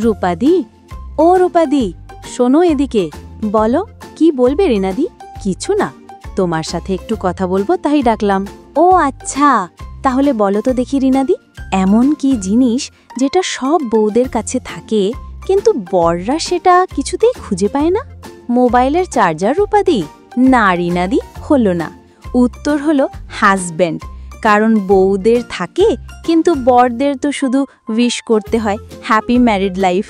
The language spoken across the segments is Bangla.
রূপাদি, ও রূপাদি, শোনো এদিকে। বলো, কি বলবে রিনাদি? কিছু না, তোমার সাথে একটু কথা বলবো তাই ডাকলাম। ও আচ্ছা, তাহলে বলো তো দেখি রিনাদি, এমন কি জিনিস যেটা সব বউদের কাছে থাকে কিন্তু বররা সেটা কিছুতেই খুঁজে পায় না? মোবাইলের চার্জার রূপাদি? না রিনাদি, হলো না। উত্তর হলো হাজব্যান্ড। কারণ বউদের থাকে কিন্তু বরদের তো শুধু উইশ করতে হয় হ্যাপি ম্যারিড লাইফ।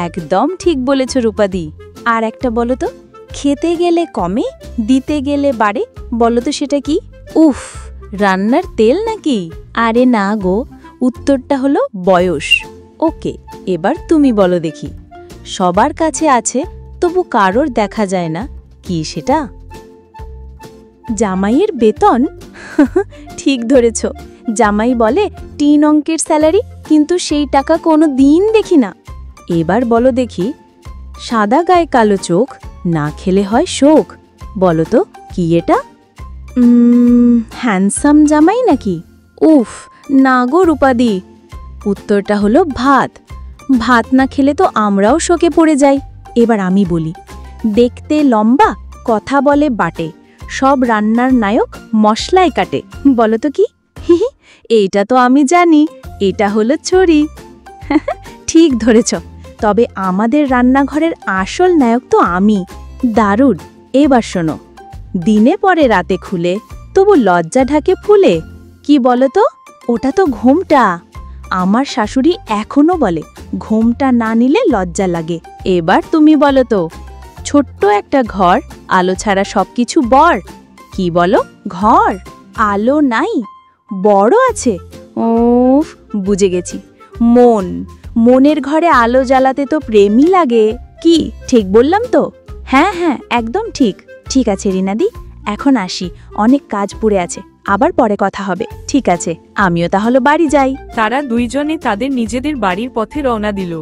একদম ঠিক বলেছ রূপাদি। আর একটা বলো তো, খেতে গেলে কমে, দিতে গেলে বাড়ে, বলো তো সেটা কি? উফ, রান্নার তেল নাকি? আরে না গো, উত্তরটা হলো বয়স। ওকে, এবার তুমি বলো দেখি। সবার কাছে আছে তবু কারোর দেখা যায় না, কি সেটা? জামাইয়ের বেতন? ঠিক ধরেছ। জামাই বলে ৩ অঙ্কের স্যালারি, কিন্তু সেই টাকা কোনো দিন দেখি না। এবার বলো দেখি, সাদা গায়ে কালো চোখ, না খেলে হয় শোক, বলো তো কি এটা? হ্যান্ডসাম জামাই নাকি? উফ, না গো রূপাদি, উত্তরটা হলো ভাত। ভাত না খেলে তো আমরাও শোকে পড়ে যাই। এবার আমি বলি, দেখতে লম্বা, কথা বলে বাটে, সব রান্নার নায়ক মশলায় কাটে, বলো তো কি? এইটা তো আমি জানি, এটা হলো ছড়ি। ঠিক ধরেছ, তবে আমাদের রান্নাঘরের আসল নায়ক তো আমি। দারুণ। এবার শোনো, দিনে পরে রাতে খুলে, তবু লজ্জা ঢাকে ফুলে, কি বলো তো? ওটা তো ঘোমটা। আমার শাশুড়ি এখনো বলে ঘোমটা না নিলে লজ্জা লাগে। এবার তুমি বলো তো, ছোট্ট একটা ঘর, আলো ছাড়া সবকিছু বর, কি বলো? ঘর। আলো নাই, বড় আছে। উফ, বুঝে গেছি, মন। মনের ঘরে আলো জ্বালাতে তো প্রেমই লাগে। কি ঠিক বললাম তো? হ্যাঁ হ্যাঁ, একদম ঠিক। ঠিক আছে রিনাদি, এখন আসি, অনেক কাজ পড়ে আছে, আবার পরে কথা হবে। ঠিক আছে, আমিও তাহলে বাড়ি যাই। তারা দুইজনে তাদের নিজেদের বাড়ির পথে রওনা দিল।